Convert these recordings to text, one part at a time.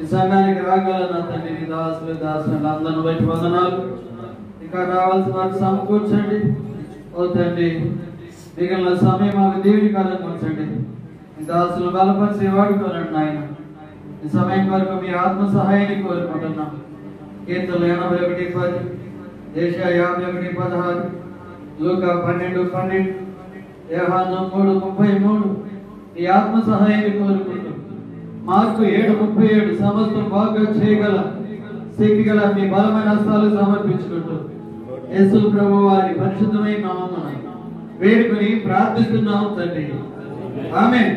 ఈ సమయానికి రాగల నా తండ్రి నీ దాసులు అందరిని బట్టి వందనాలు. ఇంకా రావాల్సిన వారు సమకూర్చండి. ఓ తండ్రి మిగిలిన సమయం మాకు దీవెనకరంగా ఉంచండి. ఈ దాసులు బలపరిచి వాడుకోనండి నాయన. ఈ సమయం వరకు మీ ఆత్మ సహాయాన్ని కోరుకుంటున్నాం. కీర్తనలు 81:10, యెషయా 51:16, లూకా 12:12, యోహాను 3:33 ఈ ఆత్మ సహాయాన్ని కోరుకుంటూ మార్కు 7:37 సమస్తం బాగా చేయగల శక్తి గల మీ బలమైన హస్తాలు సమర్పించుకుంటూ యేసు ప్రభు వారి పరిశుద్ధమైన నామమున వేడుకొని ప్రార్థిస్తున్నాం తండ్రి. ఆమేన్.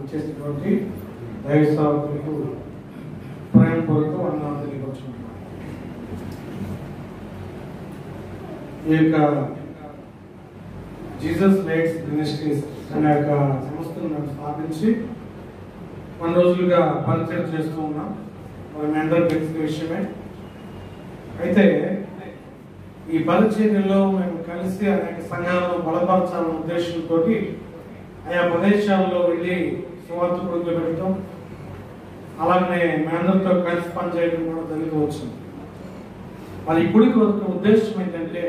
చేసినటువంటి దైవ సేవకులకు ప్రేమపూర్వక వందనాలు తెలియపరుచుకుంటున్నాను. ఈ యొక్క జీసస్ లైట్స్ మినిస్ట్రీస్ అనే యొక్క సంస్థను మేము స్థాపించి 1 రోజులుగా పరిచయం చేస్తూ ఉన్నాం. మీ అందరికీ తెలిసిన విషయమే. అయితే ఈ పరిచర్యలో మేము కలిసి అనేక సంఘాలను బలపరచాలనే ఉద్దేశంతో ఆయా ప్రదేశాల్లో వెళ్ళి సువార్త ప్రజలు పెట్టడం, అలాగనే మేమందరితో కలిసి పనిచేయడం కూడా జరుగుతూ వచ్చింది. మరి ఇప్పటికి ఒక ఉద్దేశం ఏంటంటే,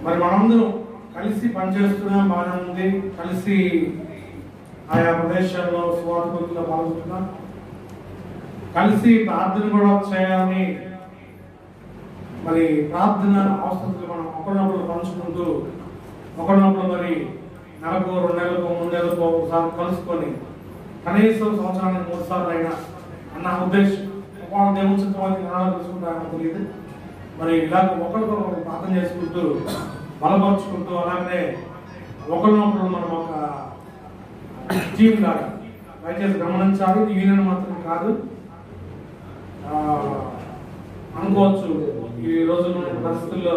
మరి మనందరం కలిసి పనిచేస్తున్నాం, బాగానే ఉంది, కలిసి ఆయా ప్రదేశాల్లో సువార్త ప్రజల్లో పాల్గొంటున్నాం, కలిసి ప్రార్థన కూడా చేయాలని, మరి ప్రార్థన అవసరం మనం ఒకరినొకరు పంచుకుంటూ ఒకరినొకరు మరి నెలకు 2 నెలలకు 3 నెలలకు ఒకసారి కలుసుకొని కనీసం సంవత్సరానికి 3 సార్లు అయినా అన్న ఉద్దేశం. ఒకవేళ దేవుని చిత్తమైతే తెలుసుకుంటారని తెలియదు. మరి ఇలాగ ఒకరికొకరు ప్రార్థన చేసుకుంటూ బలపరుచుకుంటూ అలాగే ఒకరినొకరు మనం ఒక టీం లాగా దయచేసి గమనించాలి. యూనియన్ మాత్రం కాదు అనుకోవచ్చు. ఈ రోజుల్లో పరిస్థితుల్లో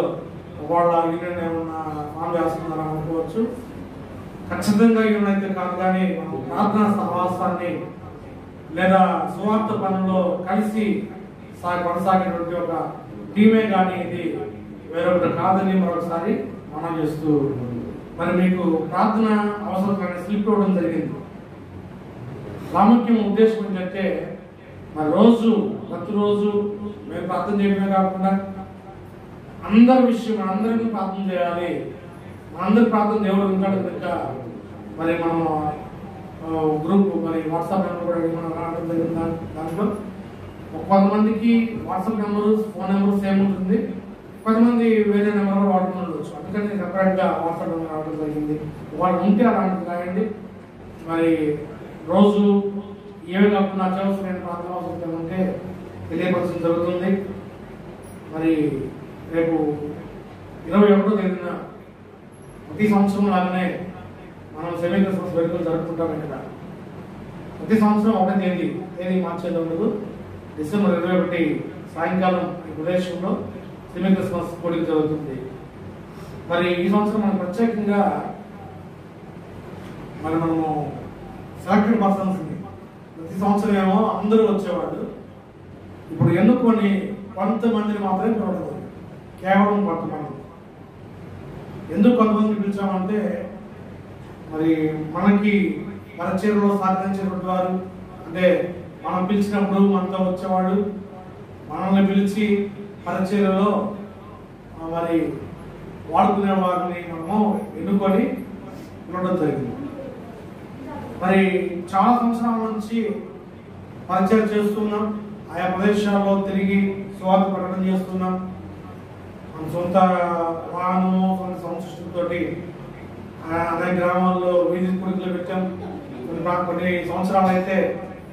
వాళ్ళ యూనియన్ ఏమన్నా ఫామ్ చేస్తున్నారా అనుకోవచ్చు. ఖచ్చితంగా యూనియన్ అయితే కాదు, కానీ మనం ప్రార్థనా సహవాసాన్ని లేదా సువార్త పనుల్లో కలిసి కొనసాగేటువంటి ఒక టీమే కానీ ఇది వేరొకటి కాదని మరొకసారి మనం చేస్తూ, మరి మీకు ప్రార్థన అవసరం స్లిప్ ఇవ్వడం జరిగింది. ప్రాముఖ్యం ఉద్దేశం ఏంటంటే, మరి ప్రతిరోజు మేము ప్రార్థన చేయడమే కాకుండా అందరి విషయం అందరికీ ప్రార్థన చేయాలి. మనందరి ప్రార్థన దేవుడు ఉంటాడు కనుక మరి మనం గ్రూప్ మరి వాట్సాప్ నెంబర్ కూడా మనం రావడం జరిగింది. దాంట్లో కొంతమందికి WhatsApp number phone number same ఉంటుంది, కొంతమంది వేరే నెంబర్ కూడా వాడుతుండొచ్చు. అందుకని సెపరేట్గా వాట్సాప్ నెంబర్ రావడం జరిగింది. వాళ్ళు ఉంటే అలాంటిది రాయండి. మరి రోజు ఏమి కాకుండా అత్యవసరమైన ప్రార్థన అవసరం ఉంటే తెలియపరచడం జరుగుతుంది. మరి రేపు 21వ తేదీన ప్రతి సంవత్సరం లాగానే మనం సెమీ క్రిస్మస్ వేడుకలు జరుపుకుంటాం. ఇక్కడ ప్రతి సంవత్సరం 1వ తేదీ మార్చేది ఉండదు. డిసెంబర్ 21 సాయంకాలం ఈ ప్రదేశంలో సెమీ క్రిస్మస్ పోటీ జరుగుతుంది. మరి ఈ సంవత్సరం మనం ప్రత్యేకంగా మనము సెలెక్టెడ్ పర్సన్స్ ప్రతి సంవత్సరం ఏమో అందరూ వచ్చేవాళ్ళు, ఇప్పుడు ఎన్నుకొని కొంతమందిని మాత్రమే పిలవడం, కేవలం కొంతమంది. ఎందుకు కొంతమంది పిలిచామంటే, మరి మనకి పరిచర్యలో సహకరించేటువంటి వారు, అంటే మనం పిలిచినప్పుడు మనతో వచ్చేవాళ్ళు, మనల్ని పిలిచి పరిచర్యలో మరి వాడుకునే వారిని మనము ఎన్నుకొని పిలవడం జరిగింది. మరి చాలా సంవత్సరాల నుంచి పరిచయం చేస్తున్నాం, ఆయా ప్రదేశాల్లో తిరిగి సువార్త ప్రకటన చేస్తున్నాం. మన సొంత వాహనము, సొంత సంస్కృతితో అనేక గ్రామాల్లో వీధి కుడికలు పెట్టాం. కొన్ని సంవత్సరాలు అయితే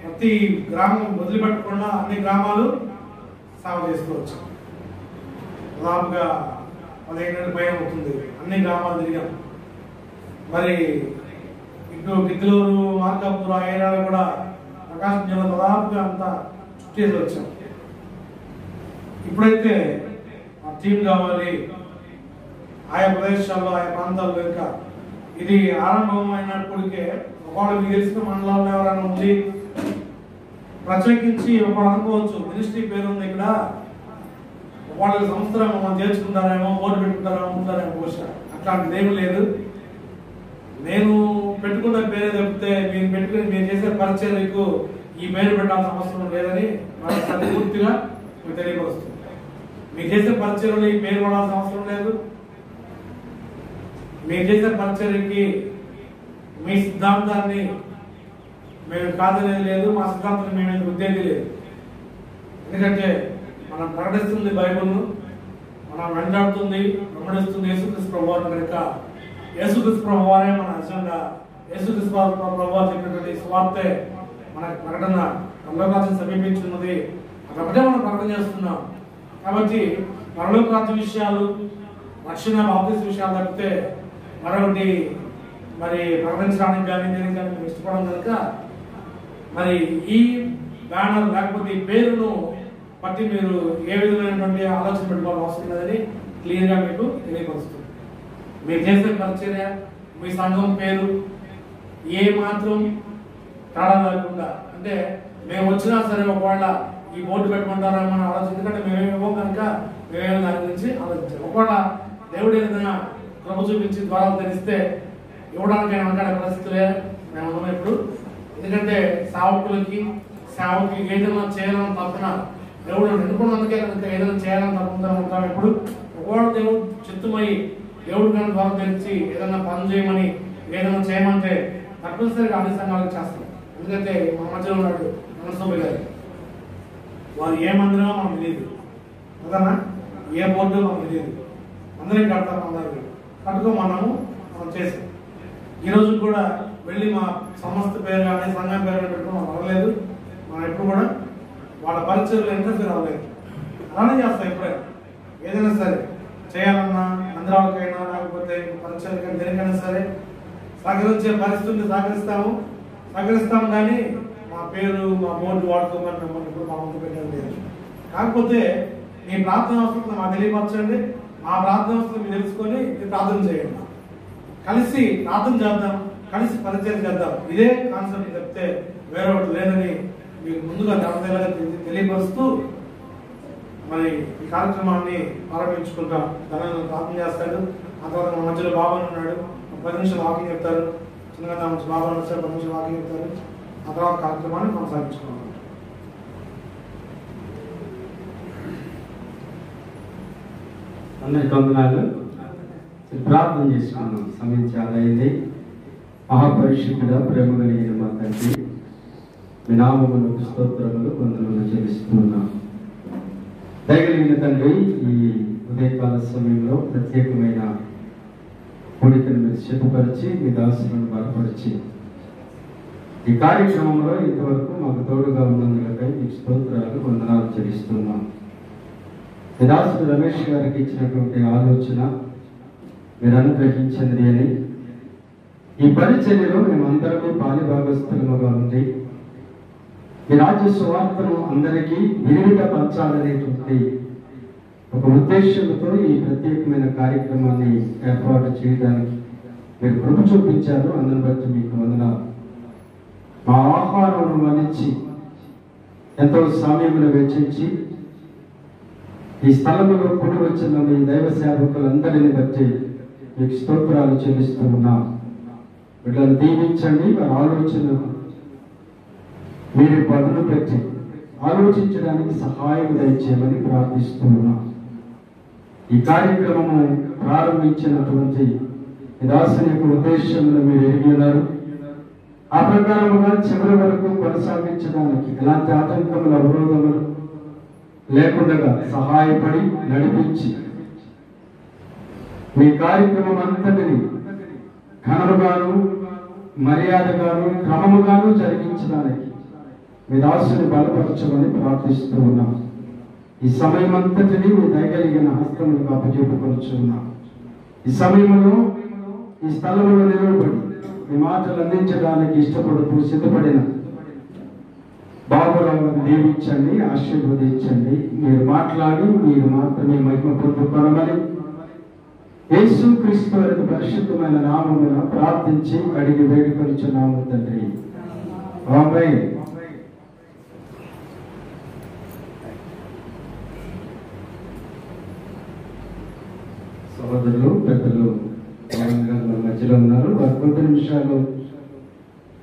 ప్రతి గ్రామం వదిలిపెట్టకుండా అన్ని గ్రామాలు సేవ చేస్తూ వచ్చాం. దాదాపుగా 15 ఏళ్ళ పైన అవుతుంది అన్ని గ్రామాలు తిరిగాం. మరి ఇటు గిద్దలూరు, మార్కాపూర్, ఆ ఏరియాలో కూడా ప్రకాశం జిల్లా దాదాపుగా అంతా చుట్టేసి వచ్చాం. ఇప్పుడైతే ఆ టీం కావాలి, ఆయా ప్రదేశాల్లో ఆయా ప్రాంతాల్లో ఇంకా ఇది ఆరంభమైనప్పటికే ఒకవేళ మీకు తెలిసిన మండలాల్లో ఎవరైనా ఉంది ప్రత్యేకించి ఒకళ్ళు అనుకోవచ్చు, మినిస్ట్రీ పేరు ఉంది ఇక్కడ, వాళ్ళ సంవత్సరం మనం చేర్చుకుంటారేమో, ఓటు పెట్టుకుంటారేమో, ఉంటారేమో బహుశా. అట్లాంటిది ఏమీ లేదు. నేను పెట్టుకున్న పేరు తప్పితే మీరు చేసే పరిచర్యకు ఈ పేరు పెట్టాల్సిన అవసరం లేదని మరొకసారి పూర్తిగా మీకు తెలియపరుస్తుంది. మీరు చేసే పరిచర్యలో ఈ పేరు పడాల్సిన అవసరం లేదు. మీరు చేసే పరిచర్యకి మీ సిద్ధాంతాన్ని మేము కాదనేది లేదు, మా సిద్ధాంతాన్ని మేము ఉద్దేశం లేదు. ఎందుకంటే మనం ప్రకటిస్తుంది బైబిల్ను, మనం వెంటాడుతుంది వెంబడిస్తుంది యేసుక్రీస్తు ప్రభువారు కనుక యేసుక్రీస్తు ప్రభువారే మన అజెండా. యేసుక్రీస్తు ప్రభువారు చెప్పినటువంటి స్వార్థే మన ప్రకటన. పరలోకరాజ్యం సమీపించున్నది, అదొకటే మనం ప్రకటన చేస్తున్నాం. కాబట్టి పరలోకరాజ్య విషయాలు, రక్షణ బాప్తిస్మ విషయాలు తప్పితే మరొకటి మరి ప్రకటించడానికి కానీ దేనికి కానీ మేము ఇష్టపడడం కనుక మరి ఈ బ్యానర్ లేకపోతే ఈ పేరును బట్టి మీరు ఏ విధమైనటువంటి ఆలోచన పెట్టుకోవాల్సిన అవసరం లేదని క్లియర్గా మీకు తెలియపరుస్తుంది. మీరు చేసే పరిచర్య, మీ సంఘం పేరు ఏ మాత్రం తేడా లేకుండా, అంటే మేము వచ్చినా సరే ఒకవేళ ఈ బోర్డు పెట్టుకుంటారా మన ఆలోచన, ఎందుకంటే మేమేమో కనుక మేమేమో దాని గురించి ఆలోచించాం. ఒకవేళ దేవుడు ఏదైనా కృప చూపించి ద్వారాలు తెరిస్తే ఇవ్వడానికి వెనకాడే పరిస్థితులే మేము ఉన్నాం ఇప్పుడు. ఎందుకంటే సేవకులకి ఏదైనా చేయాలని తప్పన దేవుడు ఎన్నుకున్నందుకే కనుక ఏదైనా చేయాలని తప్పకుండా ఉంటాం. ఇప్పుడు ఒకవేళ దేవుడు చిత్తమై దేవుడు కానీ ద్వారా తెలిసి ఏదైనా పని చేయమని ఏదైనా చేయమంటే తప్పనిసరిగా అన్ని సంఘాలకు చేస్తాం. ఎందుకంటే మా మధ్యలో ఉన్నాడు మనస్వామి గారు, వారు ఏ మందిరమో మనకు తెలియదు కదన్నా, ఏ బోర్డు మనకు తెలియదు, అందరికీ కడతాం, అందరికి కట్టుకోమన్నాము, మనం చేసాం. ఈరోజు కూడా వెళ్ళి మా సంస్థ పేరు కానీ సంఘం పేరు కానీ పెట్టుకుని అవ్వలేదు. మనం ఎప్పుడు కూడా వాళ్ళ పరిచయలు ఇంట్రెస్ట్ అవ్వలేదు. అలానే చేస్తాం. ఎప్పుడైనా ఏదైనా సరే చేయాలన్నా మందిరాలకైనా లేకపోతే పరిచయాలకైనా దేనికైనా సరే సహకరించే పరిస్థితుల్ని సహకరిస్తాము కానీ మా పేరు మా బోర్డు వాడుకోమని మిమ్మల్ని ఇప్పుడు మా ముందు పెట్టడం లేదు. కాకపోతే మీ ప్రార్థన అవసరం మాకు తెలియపరచండి, మా ప్రార్థన అవసరం మీరు తెలుసుకొని మీరు ప్రార్థన చేయండి, కలిసి ప్రార్థన చేద్దాం, కలిసి పరిచయం చేద్దాం. ఇదే కాన్సెప్ట్ చెప్తే వేరే ఒకటి లేదని మీకు ముందుగా తెలియపరుస్తూ మరి ఈ కార్యక్రమాన్ని ప్రారంభించుకుంటాం. ధనాన్ని ప్రార్థన చేస్తాడు. ఆ తర్వాత మా మధ్యలో బాబాను ఉన్నాడు, 10 నిమిషాలు వాకింగ్ చెప్తారు. చిన్నగా నా మంచి బాబాను వచ్చారు, 10 నిమిషాలు వాకింగ్ చెప్తారు. ఆ తర్వాత కార్యక్రమాన్ని కొనసాగించుకున్నాం. అందరికి వందనాలు. ప్రార్థన చేసుకున్నాం. సమయం చాలా అయింది. మహాపరిశుద్ధుడా, ప్రేమ కలిగిన మా తండ్రి, మీ నామములకు స్తోత్రములు వందనములు చెల్లిస్తున్నాం. దయగలిగిన తండ్రి, ఈ ఉదయకాల సమయంలో ప్రత్యేకమైన కోరికను మీరు సిద్ధపరిచి మీ దాసులను బలపరిచి ఈ కార్యక్రమంలో ఇంతవరకు మాకు తోడుగా ఉన్నందుకై మీకు స్తోత్రాలు వందనాలు చెల్లిస్తున్నాం. మీ దాసుడు రమేష్ గారికి ఇచ్చినటువంటి ఆలోచన మీరు అనుగ్రహించినది అని ఈ పరిచర్యలో మేమందరూ పాలిభాగస్థులుగా ఉంది ఈ రాజ్య సువార్తను అందరికీ విరివిట పంచాలనేటువంటి ఒక ఉద్దేశంతో ఈ ప్రత్యేకమైన కార్యక్రమాన్ని ఏర్పాటు చేయడానికి మీరు కృప చూపించారు. అందరిని బట్టి మీకు వందనాలు. మా ఆహ్వానం మన్నించి ఎంతో సమయమును వెచ్చించి ఈ స్థలంలో కూడి వచ్చిన మీ దైవ సేవకులందరిని బట్టి మీకు స్తోత్రాలు చెల్లిస్తూ ఉన్నాం. వీళ్ళని దీవించండి. వారి ఆలోచన మీరు పదును పెట్టి ఆలోచించడానికి సహాయం దయచేయమని ప్రార్థిస్తూ ఉన్నాం. ఈ కార్యక్రమము ప్రారంభించినటువంటి దాసుని యొక్క ఉద్దేశంలో మీరు ఎరిగి ఉన్నారు. ఆ ప్రకారముగా చివరి వరకు కొనసాగించడానికి ఎలాంటి ఆటంకములు అవరోధములు లేకుండా సహాయపడి నడిపించి మీ కార్యక్రమం అంతటిని ఘనముగాను మర్యాదగాను క్రమముగాను జరిగించడానికి మీ దాసుని బలపరచమని ప్రార్థిస్తూ ఉన్నాం. ఈ సమయం అంతటిని మీ దయగలిగిన హస్తములకు అప్పచెప్పుకొనుచున్నాం. ఈ సమయంలో ఈ స్థలంలో నిలబడి మీ మాటలు అందించడానికి ఇష్టపడుతూ సిద్ధపడిన బాబురావుని దీవించండి, ఆశీర్వదించండి. మీరు మాట్లాడి మీరు మాత్రమే మహిమ పొందుకోనమని యేసుక్రీస్తు వారి పరిశుద్ధమైన నామమున ప్రార్థించి అడిగి వేడుకొనుచున్నాము తండ్రి. ఆమేన్. సహోదరులు పెద్దలు మన మధ్యలో ఉన్నారు. వారు కొద్ది నిమిషాలు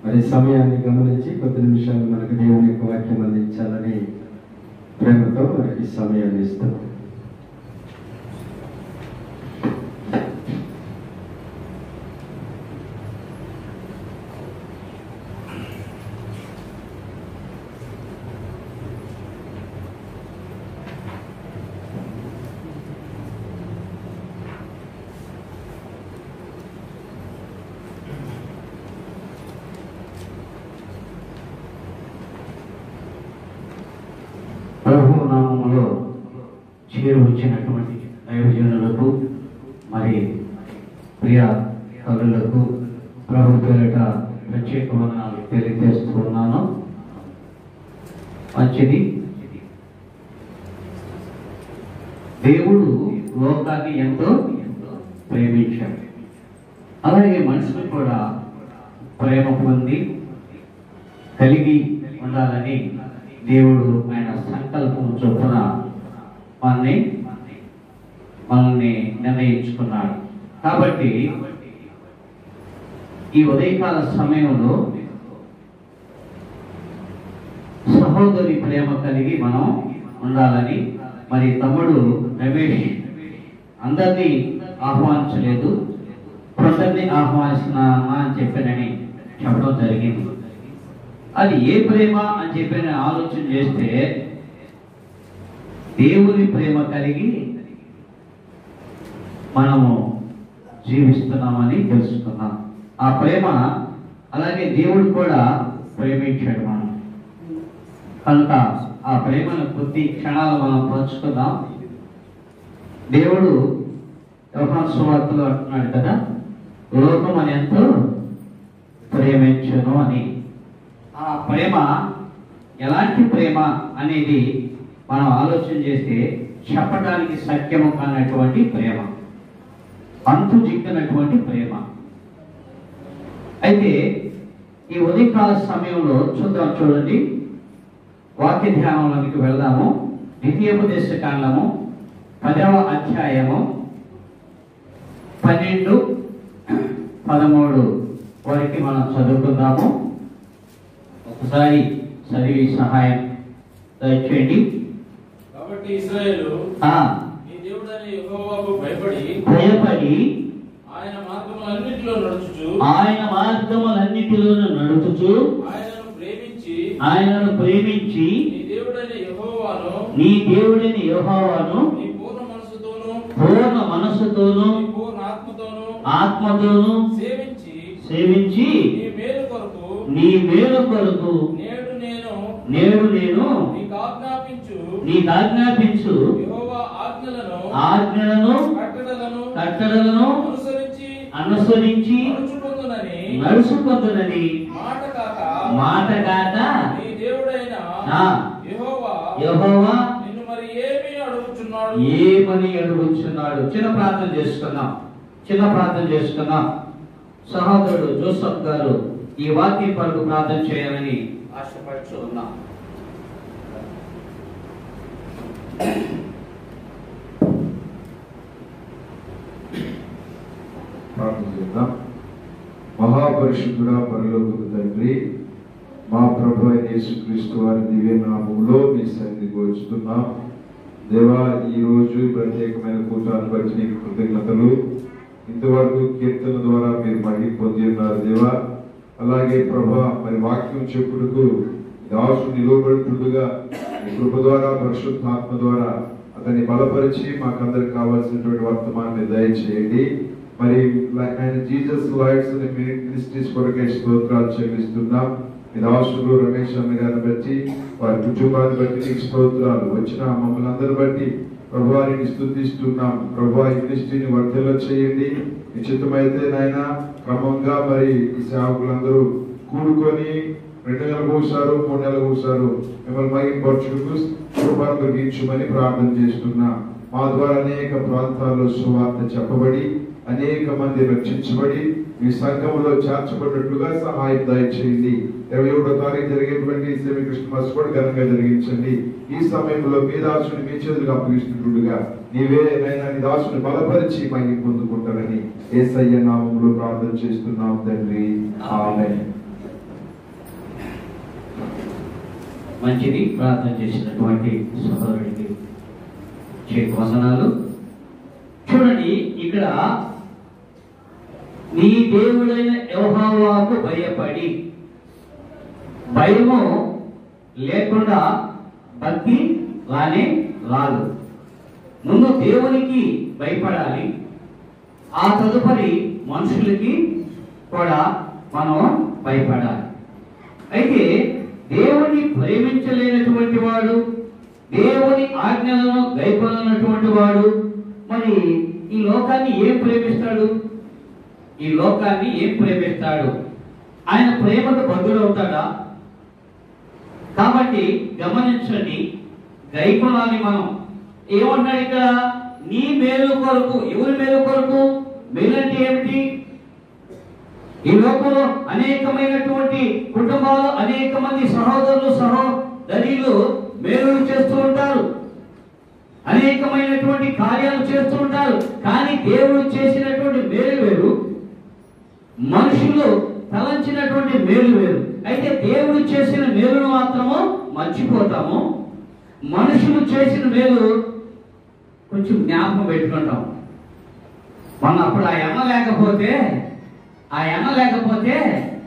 మరి సమయాన్ని గమనించి కొద్ది నిమిషాలు మనకు దేవుని యొక్క వాక్యం అందించాలని ప్రేమతో మనకి సమయాన్ని ఇస్తాం. ప్రభు నామములో చేరు వచ్చినటువంటి దైవజనులకు మరి ప్రియ కవులకు ప్రభు పేరిట ప్రత్యేక వందనాలు తెలియజేస్తూ ఉన్నాను. మంచిది. దేవుడు లోకాన్ని ఎంతో ప్రేమించాడు. అలాగే మనుషులు కూడా ప్రేమ పొంది కలిగి ఉండాలని దేవుడు ఆయన సంకల్పం చొప్పున మనల్ని నిర్ణయించుకున్నాడు. కాబట్టి ఈ ఉదయకాల సమయంలో సహోదరి ప్రేమ కలిగి మనం ఉండాలని మరి తమ్ముడు రమేష్ అందరినీ ఆహ్వానించలేదు, కొందరిని ఆహ్వానిస్తున్నామా అని చెప్పానని చెప్పడం జరిగింది. అది ఏ ప్రేమ అని చెప్పి ఆలోచన చేస్తే దేవుని ప్రేమ కలిగి మనము జీవిస్తున్నామని తెలుసుకున్నాం. ఆ ప్రేమ అలాగే దేవుడు కూడా ప్రేమించాడు మనం. కనుక ఆ ప్రేమను కొద్ది క్షణాలు మనం పంచుకుందాం. దేవుడు యోహాను సువార్తలో అంటున్నాడు కదా, లోకం అని ఎంతో ప్రేమించను అని. ఆ ప్రేమ ఎలాంటి ప్రేమ అనేది మనం ఆలోచన చేస్తే చెప్పడానికి సత్యము కానటువంటి ప్రేమ, అంతు చిక్కినటువంటి ప్రేమ. అయితే ఈ ఉదయకాల సమయంలో చూడండి, వాక్య ధ్యానంలోకి వెళ్దాము. ద్వితీయోపదేశ కాండము 10వ అధ్యాయము 12, 13 వరకు మనం చదువుకుందాము. ఒకసారి చదివి సహాయం దయచేయండి. కాబట్టి ఇశ్రాయేలు నీ దేవుడైన యెహోవాకు భయపడి ఆయన మార్గములన్నిటిలో నడుచుచు ఆయనను ప్రేమించి నీ దేవుడైన యెహోవాను నీ పూర్ణ మనస్సుతోను పూర్ణ ఆత్మతోను సేవించి నీ మేలు కొరకు నేడు నేను నీకు ఆజ్ఞాపించు ఆజ్ఞలను కట్టడలను అనుసరించి నడుచుకొందునని మాట కాక యెహోవా ఏమని అడుగుచున్నాడు. చిన్న ప్రార్థన చేసుకున్నాం. సహోదరుడు జోసఫ్ గారు ఈ వాక్యం కొరకు ప్రార్థన చేయాలని ఆశపడుతూ ఉన్నాం. ప్రార్థన చేద్దాం. మహాపరిశుద్ధుడా పరలోకపు తండ్రి, మా ప్రభు యేసుక్రీస్తు వారి దివ్య నామములో మీ సన్నిధికి వచ్చుతున్నాం. దేవా, ఈ రోజు ప్రత్యేకమైన కూటాన్ని బట్టి నీకు కృతజ్ఞతలు. ఇంతవరకు కీర్తన ద్వారా మీరు మహిమ పొంది ఉన్నారు దేవా. అలాగే ప్రభా, మరి వాక్యం చెప్పుడుకు దాసు నిలవబడుతుండగా మీ కృప ద్వారా పరిశుద్ధాత్మ ద్వారా అతన్ని బలపరిచి మాకందరికి కావాల్సినటువంటి వర్తమానాన్ని దయచేయండి. మరి ఆయన జీసస్ లైట్స్ మినిస్ట్రీస్ కొరకే స్తోత్రాలు చెల్లిస్తున్నాం. మీ దాసులు రమేష్ అన్న గారిని బట్టి, వారి కుటుంబాన్ని బట్టి నీకు స్తోత్రాలు. వచ్చిన మమ్మల్ని అందరిని బట్టి ప్రభువారిని స్తుతిస్తున్నాం. ప్రభువా, ఈ మినిస్ట్రీని వర్ధల చేయండి. నిశ్చితమైతే నాయన క్రమంగా మరి ఈ సేవకులందరూ కూడుకొని 2 నెలలకు ఒకసారి 3 నెలలకు ఒకసారి మిమ్మల్ని మహిమపరచుటకు కృపను కలిగించమని ప్రార్థన చేస్తున్నాం. మా ద్వారా అనేక ప్రాంతాల్లో సువార్త చెప్పబడి అనేక మంది రక్షించబడి ఈ సంఘంలో చేర్చబడినట్లుగా సహాయం దయచేయండి. 21వ తారీఖు జరిగేటువంటి సెమీ క్రిస్మస్ కూడా ఘనంగా జరిగించండి. ఈ సమయంలో మీ దాసుని మీ చేతులకు అప్పగిస్తున్నట్లుగా నీవే నైనా నీ దాసుని బలపరిచి మహిమ పొందుకుంటారని యేసయ్య నామములో ప్రార్థన చేస్తున్నాం తండ్రి, ఆమేన్. మంచిది. ప్రార్థన చేసినటువంటి సహోదరుడికి వచనాలు చూడండి. ఇక్కడ నీ దేవుడైన యెహోవాకు భయపడి, భయము లేకుండా భక్తి రానే రాదు. ముందు దేవునికి భయపడాలి, ఆ తదుపరి మనుషులకి కూడా మనం భయపడాలి. అయితే దేవుని ప్రేమించలేనటువంటి వాడు, దేవుని ఆజ్ఞలను గైకొననటువంటి వాడు మరి ఈ లోకాన్ని ఏం ప్రేమిస్తాడు? ఈ లోకాన్ని ఏం ప్రేమిస్తాడు? ఆయన ప్రేమకు బద్దుడవుతాడా? కాబట్టి గమనించండి, గైకొనాలి మనం. ఏమన్నాడు ఇక్కడ? నీ మేలు కొరకు. ఎవరి మేలు కొరకు? మేలు అంటే ఏమిటి? ఈ లోకంలో అనేకమైనటువంటి కుటుంబాలు, అనేక మంది సహోదరులు సహోదరులు మేలులు చేస్తూ ఉంటారు, అనేకమైనటువంటి కార్యాలు చేస్తూ ఉంటారు. కానీ దేవుడు చేసినటువంటి మేలు వేరు, మనుషులు తలంచినటువంటి మేలు వేరు. అయితే దేవుడు చేసిన మేలును మాత్రము మర్చిపోతాము, మనుషులు చేసిన మేలు కొంచెం జ్ఞాపకం పెట్టుకుంటాం. మన అప్పుడు ఆ ఎమ్మ లేకపోతే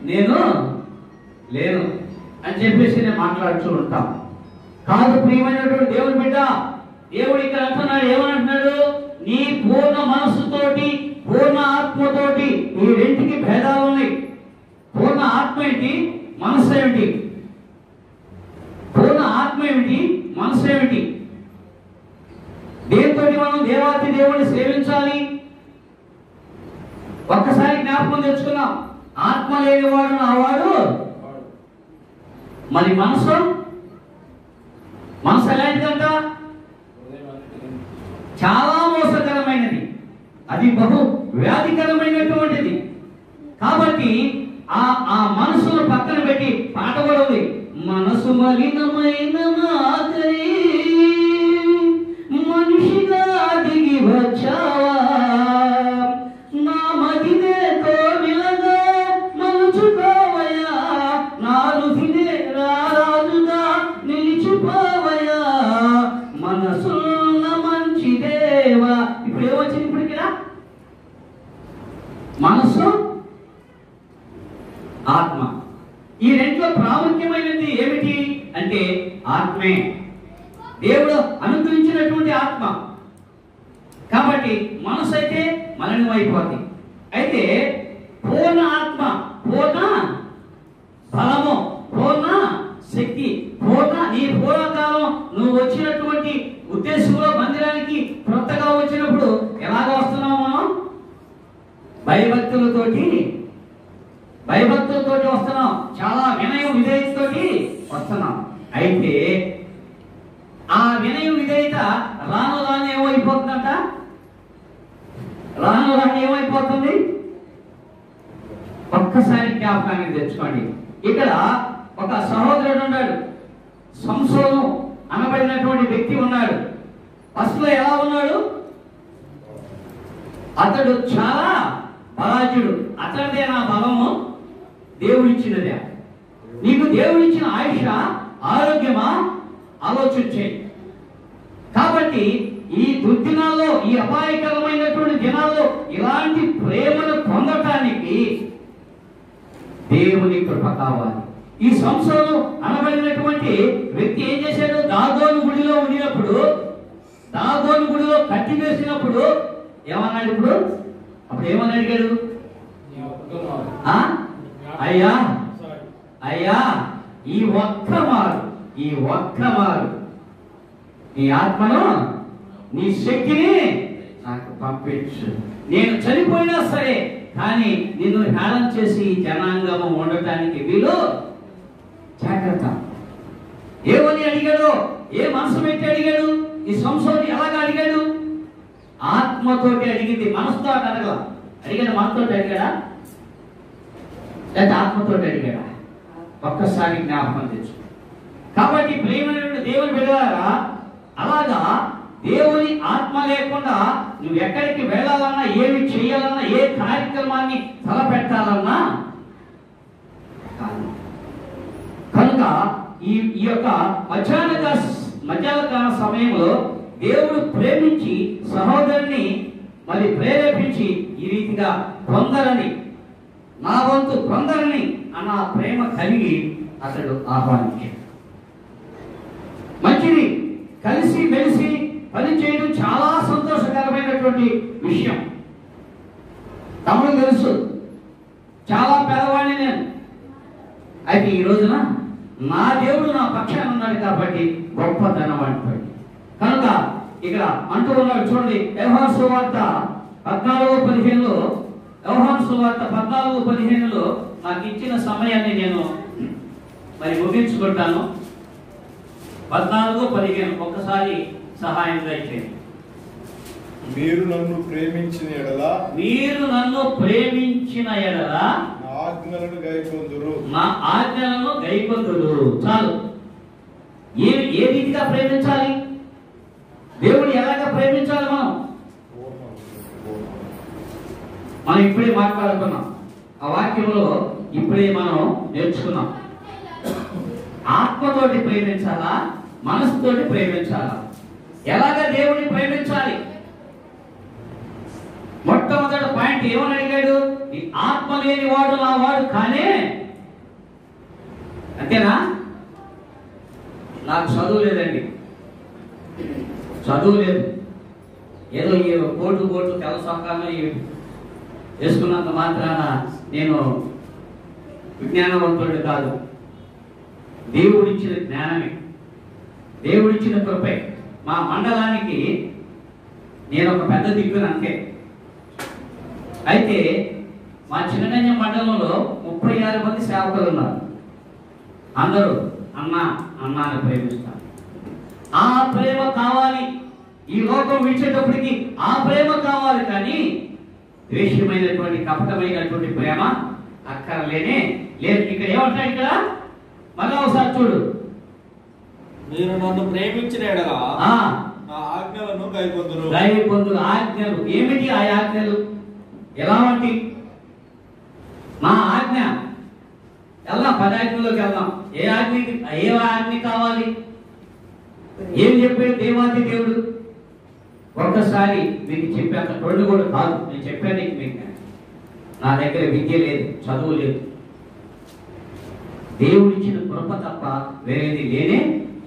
నేను లేను అని చెప్పేసి నేను మాట్లాడుతూ ఉంటాం. కాదు ప్రియమైనటువంటి దేవుని బిడ్డ, దేవుడు ఇక్కడ అంటున్నాడు. ఏమంటున్నాడు? నీ పూర్ణ మనస్సుతోటి, పూర్ణ ఆత్మతోటి. ఈ రెంటికి భేదాలు ఉన్నాయి. పూర్ణ ఆత్మ ఏంటి, మనస్సు ఏమిటి? పూర్ణ ఆత్మ ఏమిటి, మనస్సు ఏమిటి? దేంతో మనం దేవాతి దేవుడిని సేవించాలి? ఒక్కసారి జ్ఞాపకం తెచ్చుకున్నాం. ఆత్మ లేనివాడు నావాడు. మరి మనసు ఎలాంటిదంట? చాలా మోసకరమైనది, అది బహు వ్యాధికరమైనటువంటిది. కాబట్టి ఆ మనసును పక్కన పెట్టి పాట కూడా ఉంది. మనసు మలినమైన నాకై మనిషిగా దిగి వచ్చావా, నా మదినే కోవిలగా మలుచుకోవయా, నా రుధినే రారాజుగా నిలిచిపోవయా, మనసున్న మంచి దేవా. ఇప్పుడు ఏమొచ్చింది? ఇప్పుడు ఇక్కడ మనసు, ఆత్మ. ఈ రెంట్లో ప్రాముఖ్యమైనది ఏమిటి అంటే ఆత్మే. దేవుడు అనుగ్రహించినటువంటి ఆత్మ. కాబట్టి మనసు అయితే మలినమైపోతుంది. అయితే పూర్ణ ఆత్మ, పూర్ణ బలము, పూర్ణ శక్తి, నీ పూర్వకాలం నువ్వు వచ్చినటువంటి ఉద్దేశంలో మందిరానికి కొత్తగా వచ్చినప్పుడు ఎలాగ వస్తున్నావు? మనం భయభక్తులతోటి వస్తున్నాం, చాలా వినయం విధేయతతోటి వస్తున్నాం. అయితే ఆ వినయం విధేయత రాను ఏమైపోతుందంట? ఏమైపోతుంది? ఒక్కసారి జ్ఞాపకానికి తెచ్చుకోండి. ఇక్కడ ఒక సహోదరుడు ఉన్నాడు, సంసోను అనబడినటువంటి వ్యక్తి ఉన్నాడు. ఫస్ట్లో ఎలా ఉన్నాడు? అతడు చాలా బలాజుడు. అతడిదే నా బలము, దేవుడిచ్చినదే. నీకు దేవుడిచ్చిన ఆయుష, ఆరోగ్యమా? ఆలోచించే. కాబట్టి ఈ దుర్దినాల్లో, ఈ అపాయకరమైనటువంటి దినాల్లో ఇలాంటి ప్రేమను పొందటానికి దేవుని కృప కావాలి. ఈ సంసోను అనబడినటువంటి వ్యక్తి ఏం చేశాడు? దాగోను గుడిలో ఉండినప్పుడు, దాగోను గుడిలో కట్టి వేసినప్పుడు ఏమన్నాడు? అప్పుడు ఏమని అడిగాడు? అయ్యా ఈ ఒక్క మారు నీ ఆత్మను, నీ శక్తిని నాకు పంపించు. నేను చనిపోయినా సరే, కానీ నిన్ను హేళన చేసి జనాంగము ఉండటానికి వీలు జాగ్రత్త. ఏమని అడిగాడు? ఏ మనసు పెట్టి అడిగాడు? ఈ సంసోను ఎలాగ అడిగాడు? ఆత్మతోటి అడిగింది, మనసుతో అడగల. అడిగిన మనతోటి అడిగాడా లేదా ఆత్మతోటి అడిగాడా? ఒక్కసారి జ్ఞాపకం తెచ్చు. కాబట్టి ప్రేమైన దేవుని బిడ్డలారా, అలాగా దేవుని ఆత్మ లేకుండా నువ్వు ఎక్కడికి వెళ్ళాలన్నా, ఏమి చేయాలన్నా, ఏ కార్యక్రమాన్ని తలపెట్టాలన్నా కాదు. కనుక ఈ యొక్క మధ్యాహ్నకాల సమయంలో దేవుడు ప్రేమించి సహోదరుని మరి ప్రేరేపించి ఈ రీతిగా కొందరని, నా వంతు కొందరని అన్న ప్రేమ కలిగి అతడు ఆహ్వానించాడు. మంచిది, కలిసి మెలిసి పని చేయడం చాలా సంతోషకరమైనటువంటి విషయం. తమ్ముడు తెలుసు, చాలా పేదవాడిని నేను. అయితే ఈ రోజున నా దేవుడు నా పక్షాన ఉన్నాడు కాబట్టి గొప్పతనం అంటాడు. కనుక ఇక్కడ అంటూ ఉన్నాడు చూడండి, యోహాను సువార్త 14:15లో, యోహాను సువార్త 14:15లో నాకు ఇచ్చిన సమయాన్ని నేను మరి ముగించుకుంటాను. 14:15 ఒక్కసారి సహాయం దయచేయండి. మీరు నన్ను ప్రేమించిన ఎడల నా ఆజ్ఞలను గైకొందురు. చాలు. ఏ రీతిగా ప్రేమించాలి? దేవుడు ఎలాగా ప్రేమించాలి? మనం ఇప్పుడే మాట్లాడుకున్నాం. ఆ వాక్యంలో ఇప్పుడే మనం నేర్చుకున్నాం. ఆత్మతోటి ప్రేమించాలా, మనసుతోటి ప్రేమించాలా? ఎలాగ దేవుడిని ప్రేమించాలి? మొట్టమొదటి పాయింట్ ఏమని అడిగాడు? ఈ ఆత్మ లేని వాడు నా వాడు కానే. అంతేనా? నాకు చదువు లేదండి, చదువు లేదు, ఏదో ఈ కోటు తెల్ల సొక్కాను వేసుకున్నంత మాత్రాన నేను విజ్ఞానవంతుడు కాదు. దేవుడిచ్చిన జ్ఞానమే, దేవుడిచ్చిన కృపే. మా మండలానికి నేను ఒక పెద్ద దిక్కును అంతే. అయితే మా చిన్నగంజం మండలంలో 36 మంది సేవకులు ఉన్నారు. అందరూ అన్న అని ప్రేమిస్తారు. ఆ ప్రేమ కావాలి. ఈ లోకం విడిచేటప్పటికి ఆ ప్రేమ కావాలి, కానీ ద్వేషమైనటువంటి కపటమైనటువంటి ప్రేమ అక్కర్లేనే లేదు. ఇక్కడ ఏమంటాడు? ఇక్కడ మళ్ళా ఒకసారి చూడు, మీరు నన్ను ప్రేమించిన ఎడల నా ఆజ్ఞలను గైకొందురు. ఆజ్ఞలు ఏమిటి? ఆ ఆజ్ఞలు ఎలాంటి? నా ఆజ్ఞ వెళ్దాం, 10 ఆజ్ఞలోకి వెళ్దాం. ఏ ఆజ్ఞ కావాలి? ఏం చెప్పాడు దేవాది దేవుడు? ఒక్కసారి మీకు చెప్పేంత టొళ్ళు కూడా కాదు నేను చెప్పాను. మీకు నా దగ్గర విద్య లేదు, చదువు లేదు. దేవుడిచ్చిన కృప తప్ప వేరేది లేనే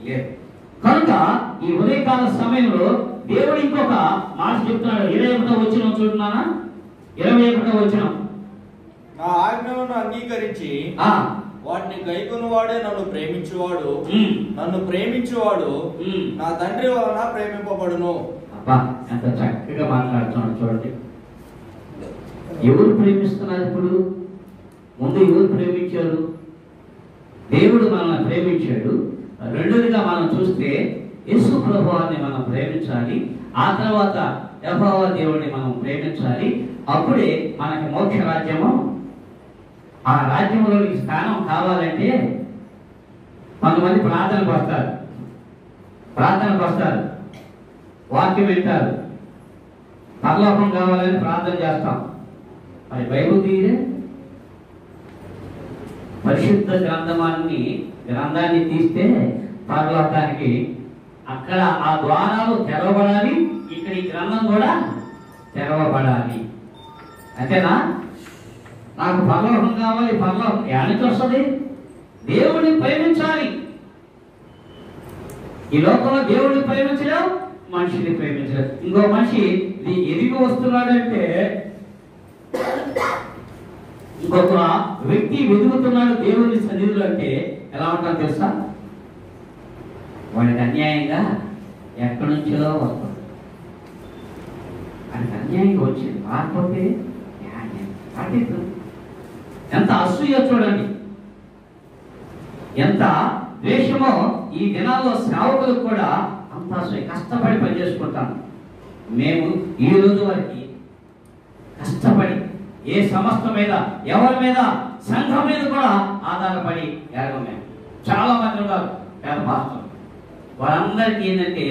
లేదు. కనుక ఈ ఉదయకాల సమయంలో దేవుడు ఇంకొక మాట చెప్తున్నాడు. 21వ వచనం చూడున్నానా? 21వ వచనం, నా ఆజ్ఞలను అంగీకరించి వాటిని గైకొను వాడే నన్ను ప్రేమించువాడు, నన్ను ప్రేమించువాడు నా తండ్రి వలన ప్రేమింపబడును. అబ్బా, ఎంత చక్కగా మాట్లాడుతున్నాడు చూడండి. ఎవరు ప్రేమిస్తున్నారు? ఇప్పుడు ముందు ఎవరు ప్రేమించారు? దేవుడు మనల్ని ప్రేమించాడు. రెండోదిగా మనం చూస్తే యేసు ప్రభువాన్ని మనం ప్రేమించాలి. ఆ తర్వాత యెహోవా దేవుడిని మనం ప్రేమించాలి. అప్పుడే మనకి మోక్ష రాజ్యము, ఆ రాజ్యంలోనికి స్థానం కావాలంటే కొంతమంది ప్రార్థనకు వస్తారు, వాక్యం వింటారు, పరలోకం కావాలని ప్రార్థన చేస్తాం. మరి బైబిల్ తీరే పరిశుద్ధ గ్రంథాన్ని తీస్తే పరలోకానికి అక్కడ ఆ ద్వారాలు తెరవబడాలి, ఇక్కడ ఈ గ్రంథం కూడా తెరవబడాలి. అంతేనా? నాకు పరలోకం కావాలి, పరలోకం యానికి వస్తుంది? దేవుడిని ప్రేమించాలి. ఈ లోకంలో దేవుడిని ప్రేమించలేవు, మనిషిని ప్రేమించలేవు. ఇంకో మనిషి ఎదిగి వస్తున్నాడంటే, ఇంకొక వ్యక్తి వెతుకుతున్నాడు దేవుని సన్నిధిలో అంటే ఎలా ఉంటాడు తెలుసా? వాడికి అన్యాయంగా ఎక్కడి నుంచో వస్తాడు. వాడికి అన్యాయంగా వచ్చింది, రాకపోతే ఎంత అసూయ చూడండి, ఎంత ద్వేషమో. ఈ దినాల్లో సేవకులకు కూడా అంత అసూయ. కష్టపడి పనిచేసుకుంటాను, మేము ఈ రోజు వరకు కష్టపడి ఏ సంస్థ మీద, ఎవరి మీద, సంఘం మీద కూడా ఆధారపడి ఎరగం. మేము చాలా మంది ఉన్నారు పేద పాస్టర్లు. వారందరికీ ఏంటంటే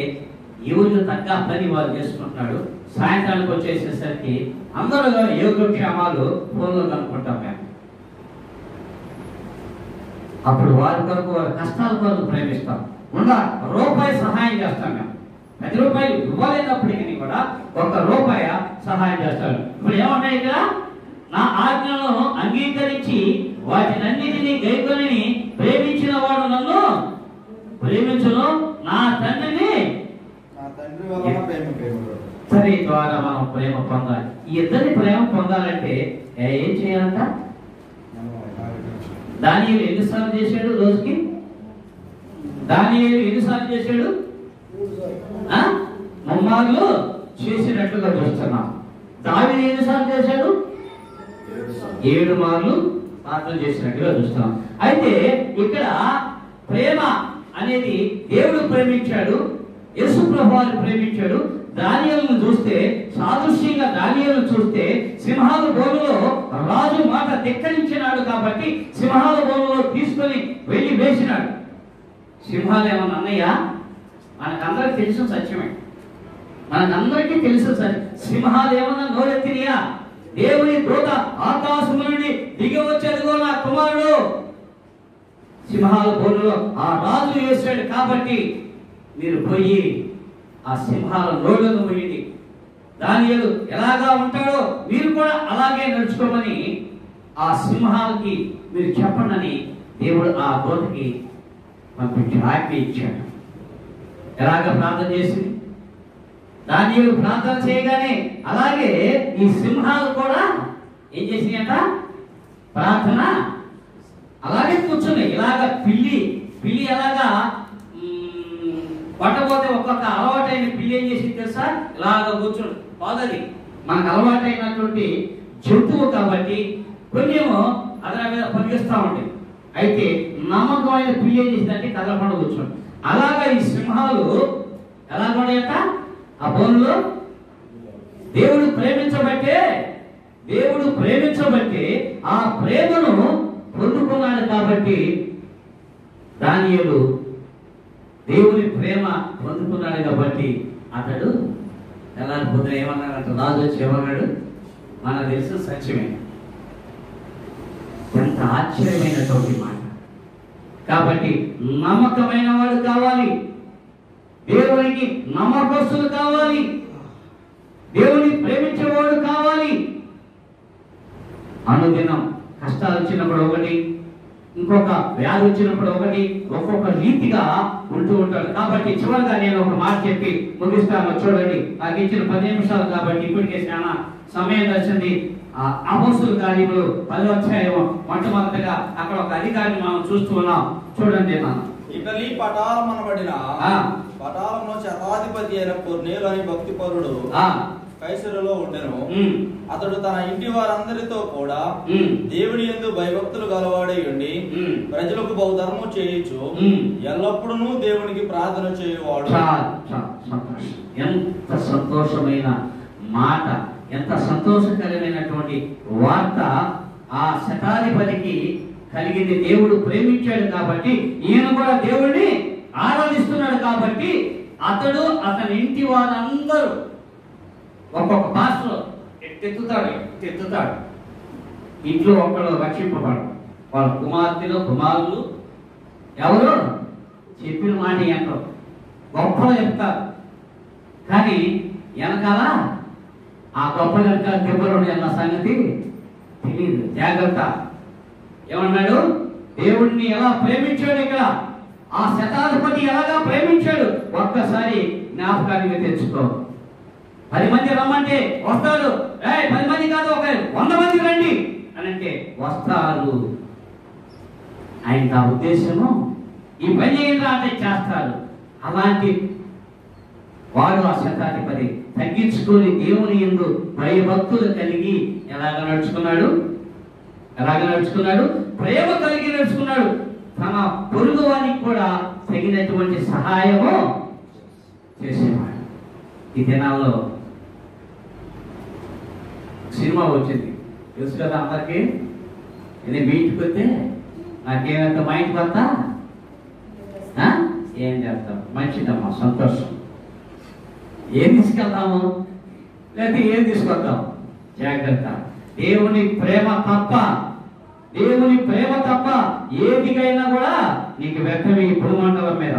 ఎవరికి తగ్గ పని వారు చేసుకుంటున్నాడు. సాయంత్రానికి వచ్చేసేసరికి అందరూ యోగక్షేమాలు ఫోన్లో కనుక్కుంటాం మేము. అప్పుడు వారి కొరకు, వారి కష్టాల కొరకు ప్రేమిస్తాం. రూపాయి సహాయం చేస్తాం మేము. 10 రూపాయలు ఇవ్వలేనప్పటికీ కూడా 1 రూపాయి సహాయం చేస్తాడు. ఇప్పుడు ఏమన్నాయి ఇక్కడ? నా ఆజ్ఞలను అంగీకరించి వాటినన్నిటినీ గైకొని ప్రేమించిన వాడు నన్ను ప్రేమించును, నా తండ్రిని సరే ద్వారా మనం ప్రేమ పొందాలి. ఈ ఇద్దరి ప్రేమ పొందాలంటే ఏం చేయాలంట? దానియేలు ఎన్నిసార్లు చేశాడు రోజుకి? దానియేలు ఎన్నిసార్లు చేశాడు? 3 మార్లు చేసినట్లుగా చూస్తున్నాం. దావీదు ఎన్నిసార్లు చేశాడు? 7 మార్లు ప్రార్థన చేసినట్టుగా చూస్తున్నాం. అయితే ఇక్కడ ప్రేమ అనేది దేవుడు ప్రేమించాడు, యేసు ప్రభువారు ప్రేమించాడు. దానియేలును చూస్తే, సాదృశ్యంగా దానియేలును చూస్తే, సింహాల బోనులో రాజు మాట ధిక్కరించినాడు కాబట్టి సింహాల బోనులో తీసుకొని వెళ్ళి వేసినాడు. సింహాలు ఏమన్నా అన్నయ్య? మనకందరికి తెలిసిన సత్యమే, మనకందరికీ తెలిసిన సత్యం. సింహాలు ఏమన్నా నోరెత్తినయా? దేవుని దూత ఆకాశం నుండి దిగి వచ్చేదిగో నా కుమారుడు. సింహాల బోనులో ఆ రాజు వేశాడు కాబట్టి మీరు పోయి ఆ సింహాల నోళ్లను పోయండి. దానియేలు ఎలాగా ఉంటాడో మీరు కూడా అలాగే నడుచుకోమని ఆ సింహాలకి మీరు చెప్పండి దేవుడు ఆ దూతకి పంపించి ఆజ్ఞ ఇచ్చాడు. ఎలాగ ప్రార్థన చేసింది? దానియేలు ప్రార్థన చేయగానే అలాగే ఈ సింహాలు కూడా ఏం చేసినాయట? ప్రార్థన అలాగే కూర్చున్నాయి. ఇలాగ పిల్లి ఎలాగా పట్టబోతే ఒక్కొక్క అలవాటైన పిల్లి ఏం చేసి తెలుసా? ఇలాగ కూర్చుని కాదది మనకు అలవాటైనటువంటి జంతువు కాబట్టి కొన్నేమో అదన మీద పరిగెస్తూ ఉంటాయి. అయితే నమ్మకమైన పిల్లి ఏం చేసిందంటే కదలకుండా కూర్చోండి. అలాగా ఈ సింహాలు ఎలా ఉన్నాయట? ఆ బోన్లో దేవుడు ప్రేమించబట్టే ఆ ప్రేమను పొందుకున్నాడు కాబట్టి దానియేలు దేవుని ప్రేమ పొందుకున్నాడు కాబట్టి అతడు ఎలా పొద్దున ఏమన్నాడంట? రాజు వచ్చి ఏమన్నాడు? మనకు తెలిసిన సత్యమే. ఎంత ఆశ్చర్యమైనటువంటి మాట. కాబట్టి నమ్మకమైన వాడు కావాలి, దేవునికి నమ్మకస్తులు కావాలి, దేవుని ప్రేమించేవాడు కావాలి. అనుదినం కష్టాలు వచ్చినప్పుడు ఒకటి, ఇంకొక వ్యాధి వచ్చినప్పుడు ఒకటి, ఒక్కొక్క రీతిగా ఉంటూ ఉంటాడు. కాబట్టి చివరిగా నేను ఒక మాట చెప్పి ముగిస్తాను. చూడండి, నాకు ఇచ్చిన 10 నిమిషాలు కాబట్టి ఇప్పటికే చాలా సమయం వచ్చింది. అపోస్తుల కార్యములు 10వ అధ్యాయం మొట్టమొదటిగా అక్కడ ఒక అధికారిని మనం చూస్తూ ఉన్నాం. చూడండి, మనం ఇటలీ పటాలం అనబడిన పటాలంలో శతాధిపతి అయిన కొర్నేలు అని భక్తి పరుడు కైసరులో ఉండెను. అతడు తన ఇంటి వారందరితో కూడా దేవుని యందు భయభక్తులు గలవాడై ఉండి ప్రజలకు బహుధర్మం చేయించు ఎల్లప్పుడూ దేవునికి ప్రార్థన చేయువాడు. ఎంత సంతోషమైన మాట, ఎంత సంతోషకరమైనటువంటి వార్త ఆ శతాధిపతికి కలిగింది. దేవుడు ప్రేమించాడు కాబట్టి, ఈయన కూడా దేవుడిని ఆరాధిస్తున్నాడు కాబట్టి అతడు, అతని ఇంటి వారందరూ ఒక్కొక్క భాషలో ఎత్తుతాడు. ఇంట్లో ఒక్కడు రక్షింపబడు. వాళ్ళ కుమారులు ఎవరు చెప్పిన మాట ఏంటో గొప్పలు చెప్తారు. కానీ వెనకాల ఆ గొప్ప వెనకాల దెబ్బలు అన్న సంగతి తెలియదు. జాగ్రత్త. ఏమన్నాడు? దేవుడిని ఎలా ప్రేమించాడు, ఇక్కడ ఆ శతాధిపతి ఎలాగా ప్రేమించాడు ఒక్కసారి జ్ఞాపకానికి తెచ్చుకో. 10 మంది రమ్మంటే వస్తాడు. 10 మంది కాదు, ఒక 100 మంది రండి అని అంటే వస్తారు. ఆయన ఉద్దేశము ఈ పని చేయండి అంటే చేస్తారు. అలాంటి వాడు ఆ శతాధిపతి తగ్గించుకొని దేవుని యందు భయభక్తులు కలిగి ఎలాగ నడుచుకున్నాడు? ప్రేమ కలిగి నడుచుకున్నాడు. తన పొరుగు వారికి కూడా తగినటువంటి సహాయము చేసేవాడు. ఈ దినాల్లో సినిమా వచ్చింది, తెలుసు కదా అందరికి. ఇది మీ ఇంటికి వస్తే నాకేమంత మా ఇంటికి వస్తా ఏం చేస్తాం, మంచిదమ్మా, సంతోషం. ఏం తీసుకెళ్తాము లేకపోతే ఏం తీసుకొద్దాం, జాగ్రత్త. దేవుని ప్రేమ తప్ప, దేవుని ప్రేమ తప్ప ఏదికైనా కూడా నీకు వ్యక్తం ఈ భూమండలం మీద.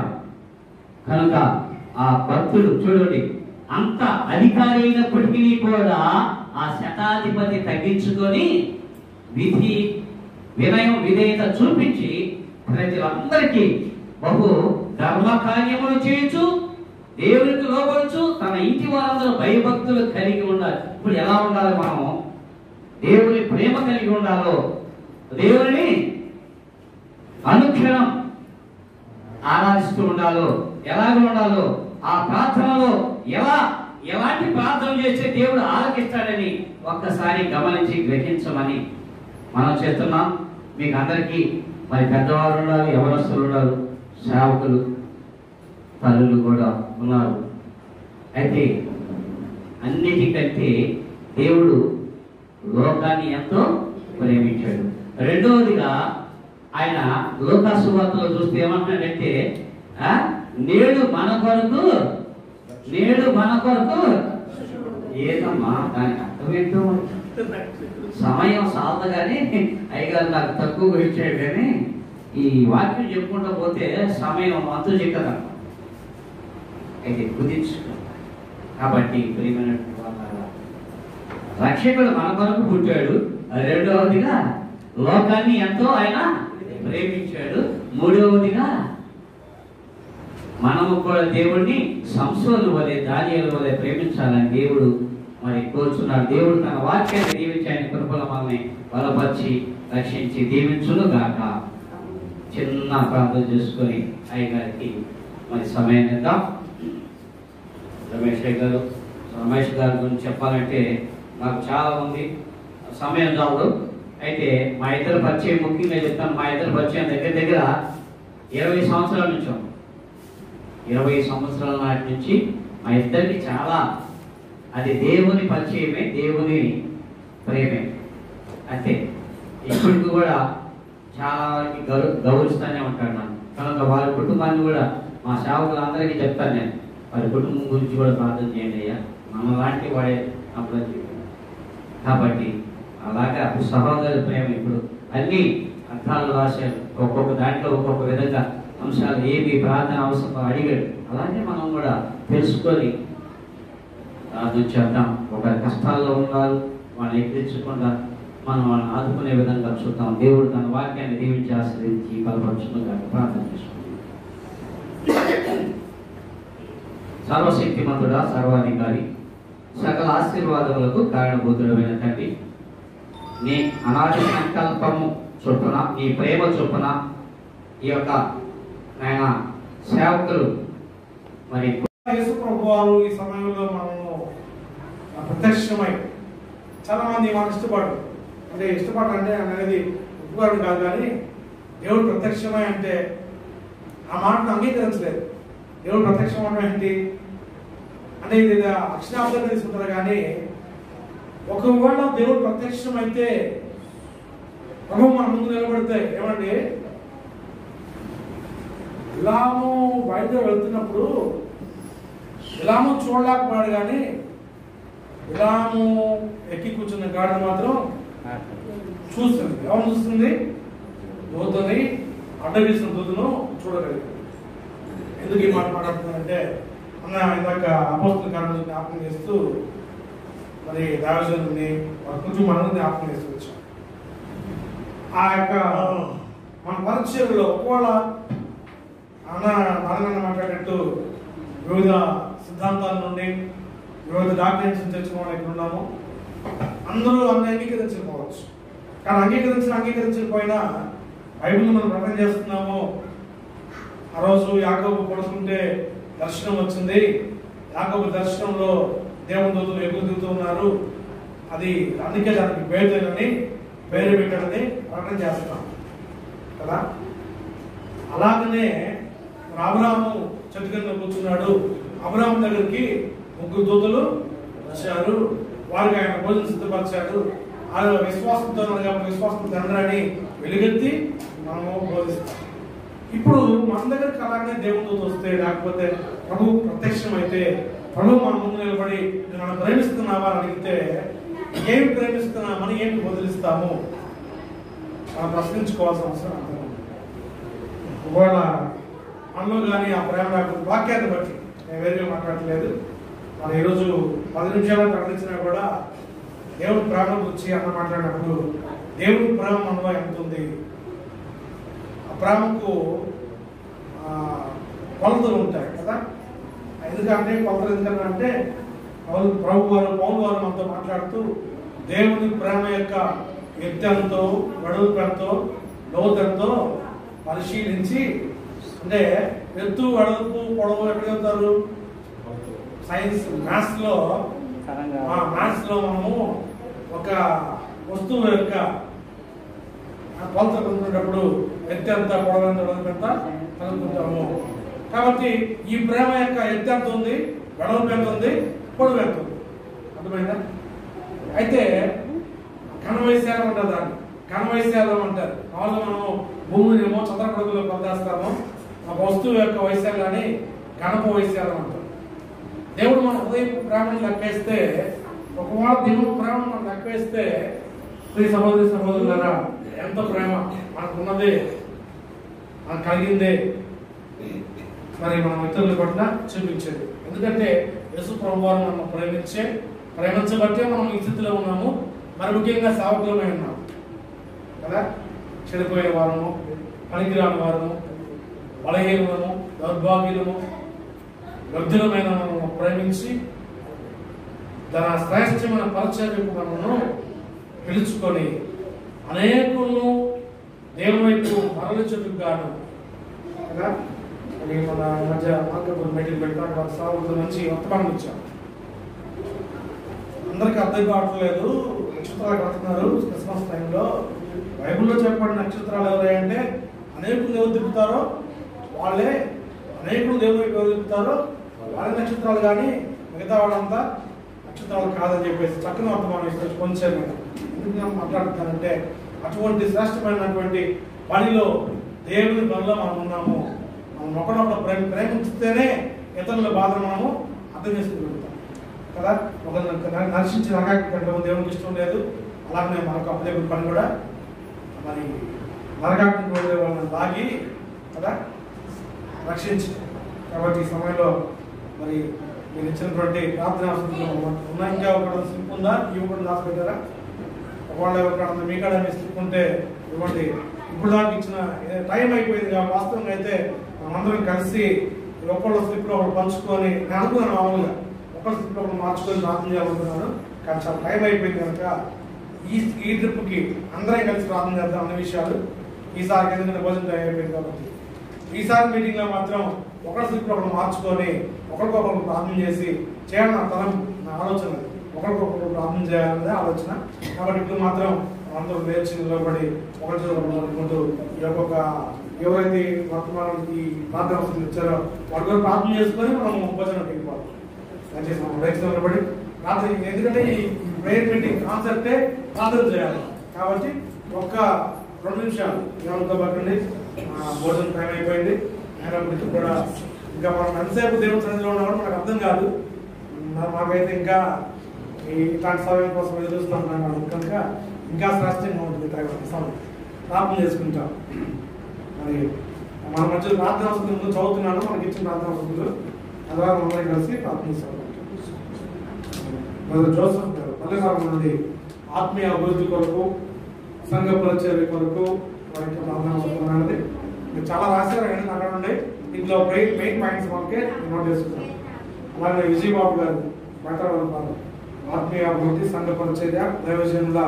కనుక ఆ భక్తుడు చూడండి, అంత అధికారి అయినప్పటికీ కూడా ఆ శతాధిపతి తగ్గించుకొని విధి వినయం విధేయత చూపించి ప్రజలందరికీ బహు ధర్మ కార్యములు చేయొచ్చు, దేవునికి లోపడచ్చు, తన ఇంటి వారందరూ భయభక్తులు కలిగి ఉండాలి. ఇప్పుడు ఎలా ఉండాలి మనం? దేవుని ప్రేమ కలిగి ఉండాలో, దేవుని అనుక్షణం ఆరాధిస్తూ ఉండాలో, ఎలాగ ఉండాలో, ఆ ప్రార్థనలో ఎలాంటి ప్రార్థన చేస్తే దేవుడు ఆలకిస్తాడని ఒక్కసారి గమనించి గ్రహించమని మనం చేస్తున్నాం. మీకు అందరికీ మరి పెద్దవారు ఉన్నారు, యవనస్తులు ఉన్నారు, సేవకులు, తల్లులు కూడా ఉన్నారు. అయితే అన్నిటికంటే దేవుడు లోకాన్ని ఎంతో ప్రేమించాడు. రెండవదిగా ఆయన లోకాసు వార్తలో చూస్తే ఏమంటున్నాడంటే, నేడు మన కొరకు ఏదమ్మా దానికి అర్థం ఏంటో సమయం సాలదు. కానీ అయ్యగారు నాకు తక్కువ ఇచ్చాడు, కానీ ఈ వాక్యం చెప్పుకుంటూ పోతే సమయం అంతు చిక్కదా. అయితే కుదించుకో. కాబట్టి ప్రియమైనటువంటి వాళ్ళ రక్షకుడు మన కొరకు పుట్టాడు. రెండవదిగా లోకాన్ని ఎంతో ఆయన ప్రేమించాడు. మూడవదిగా మనము కూడా దేవుడిని సంసోను వలె, దానియేలు వలె ప్రేమించాలని దేవుడు మరి కోరుచున్నాడు. దేవుడు తన వాక్యాన్ని దీవించి ఆయన కృపల మనల్ని బలపరిచి రక్షించి దీవించును గాక. చిన్న ప్రార్థన చేసుకొని అయ్యగారికి మరి సమయం ఇద్దాం. రమేష్ గారి గురించి చెప్పాలంటే నాకు చాలా ఉంది, సమయం చాలదు. అయితే మా ఇద్దరు పరిచయం ముఖ్యంగా చెప్తాను. మా ఇద్దరు పరిచయం దగ్గర 20 సంవత్సరాల నుంచి, 20 సంవత్సరాల నాటి నుంచి మా ఇద్దరికి చాలా, అది దేవుని పరిచయమే, దేవుని ప్రేమే. అంతే. ఇప్పటికి కూడా చాలా వారికి గౌరవిస్తూనే ఉంటాడు నన్ను. కనుక వారి కుటుంబాన్ని కూడా మా సేవకులందరికీ చెప్తాను నేను, వారి కుటుంబం గురించి కూడా ప్రార్థన చేయండి అయ్యా, మన లాంటి వాడే అప్పుడు చెప్పాను. కాబట్టి అలాగా సహోదరు ప్రేమ ఇప్పుడు అన్ని అర్థాలు రాశారు, ఒక్కొక్క దాంట్లో ఒక్కొక్క విధంగా అంశాలు ఏమి ప్రార్థన అవసరం అడిగాడు. అలాగే మనం కూడా తెలుసుకొని ప్రార్థన చేద్దాం. ఒక కష్టాల్లో ఉన్నారు, వాళ్ళని ఎక్కించకుండా మనం వాళ్ళని ఆదుకునే విధంగా చూద్దాం. దేవుడు తన వాక్యాన్ని దీవించి ఆశ్రయించి బలపరచుగా ప్రార్థన చేసుకుంటాం. సర్వశక్తిమంతుడా, సర్వాధికారి, సకల ఆశీర్వాదములకు కారణభూతుడమైన తండ్రి, నీ అనాది సంకల్పము చొప్పున, నీ ప్రేమ చొప్పున ఈ యొక్క ఆయన సేవకులు మరి యేసు ప్రభువారు ఈ సమయంలో మనము ప్రత్యక్షమై, చాలా మంది మన ఇష్టపడంటే అనేది ఒప్పుకోవడం కాదు, కానీ దేవుడు ప్రత్యక్షమై అంటే ఆ మాటను అంగీకరించలేదు. దేవుడు ప్రత్యక్షం అవడం ఏంటి అంటే ఇది అక్షరార్థంగా తీసుకుంటారు. కానీ ఒకవేళ దేవుడు ప్రత్యక్షం అయితే ప్రభు మన ముందు నిలబడితే ఏమండి, ఇలాము బయట వెళ్తున్నప్పుడు ఇలాము చూడలేకపోయాడు, కానీ ఇలాము ఎక్కి కూర్చున్న గాడిద మాత్రం చూస్తుంది. ఎవరు చూస్తుంది? దూతని, అడ్డగిస్తున్న దూతను చూడగలిగింది. ఎందుకు ఈ మాట మాట్లాడుతున్నానంటే, అన్న ఇందాక అపోస్తుల కార్యాలను జ్ఞాపకం చేస్తూ మరి దావజనుని వారి కుటుంబాలను జ్ఞాపకం చేస్తూ వచ్చాం. ఆ యొక్క మన పరిచయంలో ఒకవేళ నాన్న మాట్లాడినట్టు వివిధ సిద్ధాంతాల నుండి వివిధ డాక్యుమెంట్స్ తెచ్చుకోవడం ఇక్కడ ఉన్నాము. అందరూ అన్ని అంగీకరించకపోవచ్చు, కానీ అంగీకరించకపోయినా బైబిల్ మనం ప్రకటన చేస్తున్నాము. ఆ రోజు యాకోబు పడుకుంటే దర్శనం వచ్చింది, యాకోబు దర్శనంలో దేవుని దూతలు ఎగురు దిగుతూ ఉన్నారు, అది అందుకే దానికి బేతేనని పేరు పెట్టాడని ప్రకటన చేస్తున్నాం కదా. అలాగనే అబ్రాహాము చెట్టు కింద కూర్చున్నాడు, అబ్రాహాము దగ్గరికి 3 దూతలు వచ్చారు. వారికి ఆయన భోజనం సిద్ధపరిచాడు. ఆ విశ్వాసంతో విశ్వాసం తండ్రి అని వెలుగెత్తి మనము బోధిస్తాం. ఇప్పుడు మన దగ్గరికి అలాగే దేవుడితో వస్తే, లేకపోతే ప్రభు ప్రత్యక్షమైతే, ప్రభు మన ముందు నిలబడి నన్ను ప్రేమిస్తున్నావా అని అడిగితే ఏమి ప్రేమిస్తున్నామని ఏమి బోధిస్తాము మనం ప్రశ్నించుకోవాల్సిన అవసరం అంతా. ఒకవేళ మనలో కానీ ఆ ప్రేమ వాక్యాన్ని బట్టి నేను వేరుగా మాట్లాడలేదు. మనం ఈరోజు 10 నిమిషాలు ప్రకటించినా కూడా దేవుడి ప్రేమ గురించి అన్న మాట్లాడినప్పుడు దేవుడి ప్రేమ మనలో ఎంత ఉంది, ఆ ప్రేమకు కొలతలు ఉంటాయి కదా. ఎందుకంటే కొలతలు ఎందుకంటే ప్రభు వారు పౌలు వారు మనతో మాట్లాడుతూ దేవుని ప్రేమ యొక్క ఎత్తెంతో, వెడల్పెంతో, లోతెంతో పరిశీలించి, అంటే ఎత్తు, వెడల్పు, పొడవు ఎక్కడ చెప్తారు సైన్స్ మ్యాథ్స్ లో మనము ఒక వస్తువు యొక్క కొలత కనుక్కునేటప్పుడు ఎత్తు ఎంత, పొడవు ఎంత, వెడల్పు ఎంత కనుక్కుంటాము. కాబట్టి ఈ ప్రేమ యొక్క ఎత్తు ఎంత ఉంది, వెడల్పు ఎంత ఉంది, పొడవు ఎంత ఉంది, అర్థమైందా? అయితే ఘనవైశాలం అంటారు, దాన్ని ఘనవైశాలం అంటారు. మామూలుగా మనము భూమిని ఏమో చంద్రపడుగులో పొందేస్తాము, ఒక వస్తువు యొక్క వైశాల్యాన్ని ఘనపు వైశాల్యం అంటారు. దేవుడు మన హృదయ ప్రేమను లెక్కేస్తే, ఒకవేళ దేవుడు ప్రేమను మనం లెక్కేస్తే, ఈ సహోదరి సహోదరులారా ఎంత ప్రేమ మనకున్నదే, మనకు కలిగిందే మరి మనం ఇతరుల పట్ల చూపించేది. ఎందుకంటే యేసు ప్రభు వారు మనం ప్రేమించబట్టే మనం ఈ స్థితిలో ఉన్నాము. మరి ముఖ్యంగా సేవకులమై ఉన్నాము కదా. చెడిపోయిన వారము, పనికిరాని వారము, బలహీనము, దౌర్భాగ్యులము, వ్యర్థులమైన మనము ప్రేమించి తన శ్రేష్టమైన పరిచర్యకు మనము పిలుచుకొని అనేకులను దేవుని వైపు మరలించుటకు గాను కదా. మన మధ్య మార్గపురం మీటింగ్ పెట్టిన వాళ్ళ సాగుల నుంచి వర్తమానం ఇచ్చాం. అందరికీ అర్థం కావట్లేదు, నక్షత్రాలు కడుతున్నారు క్రిస్మస్ టైంలో. బైబిల్లో చెప్పండి నక్షత్రాలు ఎవరంటే అనేకులు దేవుడు తిప్పుతారో వాళ్ళే, అనేకులు దేవుడు ఎవరు తిప్పుతారో వాళ్ళే నక్షత్రాలు, కానీ మిగతా వాళ్ళంతా నక్షత్రాలు కాదని చెప్పేసి చక్కని వర్తమానం ఇస్తారు. కొంచెం ఎందుకు మాట్లాడుతానంటే అటువంటి శ్రేష్టమైనటువంటి పనిలో దేవుని పనిలో మనం ఉన్నాము. మనం ఒకడొకడు ప్రేమిస్తేనే ఇతరుల బాధను మనము అర్థం చేసుకుంటాం కదా. ఒక నర్శించి నరకాగ్ని దేవునికి ఇష్టం లేదు. అలాగే మనకు అప్పదేవుడి పని కూడా మరి నరకాగ్ని వాళ్ళని లాగి కదా రక్షించి. కాబట్టి ఈ సమయంలో మరి మీరు ఇచ్చినటువంటి ప్రార్థన ఉన్న ఇంకా ఒక స్లిప్ ఉందా, ఇవ్వకుండా దాచి పెట్టారా? ఒకవేళ ఎవరికన్నా మీ కాడ స్లిప్ ఉంటే ఇవ్వండి. ఇప్పుడు దాకా ఇచ్చిన టైం అయిపోయింది కాబట్టి వాస్తవంగా అయితే మనందరం కలిసి ఒక్కళ్ళ స్లిప్లో ఒకటి పంచుకొని, నేను అనుకున్నాను మామూలుగా ఒకళ్ళ స్లిప్లో ఒకటి మార్చుకొని ప్రార్థన చేయాలనుకున్నాను. కానీ చాలా టైం అయిపోయింది కనుక ఈ ట్రిప్కి అందరం కలిసి ప్రార్థన చేద్దాం అనే విషయాలు ఈసారి ఎందుకంటే భోజనం టైం అయిపోయింది కాబట్టి. ఈసారి మీటింగ్ లో మాత్రం ఒకళ్ళ స్లిప్లో ఒకటి మార్చుకొని ఒకరికొకరు ప్రార్థన చేసి చేయాలని నా ఆలోచన. ఒకరికొకరు ప్రార్థన చేయాలనేది ఆలోచన. కాబట్టి ఇప్పుడు మాత్రం అందరూ నేర్చి నిలబడి ఒకరికొకరు ఈ యొక్క ఎవరైతే వర్తమానానికి ప్రార్థన అవసరం ఇచ్చారో వారి ప్రార్థన చేసుకొని మనం భోజనం వెళ్ళిపోవాలి. దయచేసి మనం రైతు నిలబడి ప్రార్థన, ఎందుకంటే ఈ ప్రేయర్ మీటింగ్ కాన్సెప్టే ప్రార్థన చేయాలి. కాబట్టి ఒక్క 2 నిమిషాలు ఏమనుకోబట్టండి. భోజనం టైం అయిపోయింది. అయినప్పటికీ కూడా ఇంకా మనం ఎంతసేపు దేవుని సన్నిధిలో ఉన్నా కూడా మనకు అర్థం కాదు. మాకైతే ఇంకా ఇట్లాంటి సమయం కోసం ఎదురు చూస్తున్నాం కనుక ఇంకా శ్రేష్టంగా ఉంటుంది. సమయం ప్రార్థన చేసుకుంటాం. మరి మన మధ్య ప్రార్థన వస్తుంది ముందు చదువుతున్నాను, మనకి ఇచ్చిన ప్రార్థన వస్తుంది అలా మమ్మల్ని కలిసి ప్రార్థిస్తాం. జోసఫ్ గారు పల్లెకాలం నుండి ఆత్మీయ అభివృద్ధి కొరకు, సంఘ పరిచర్య కొరకు వారికి ప్రార్థన వస్తున్నది. మీరు చాలా రాశారు అండి అక్కడ నుండి. ఇంట్లో మెయిన్ పాయింట్స్ మనకే నోట్ చేసుకున్నాం. అలాగే విజయబాబు గారు మాట్లాడాలి ఆత్మీయ అభివృద్ధి, సంఘ పరిచర్య, దైవజనుల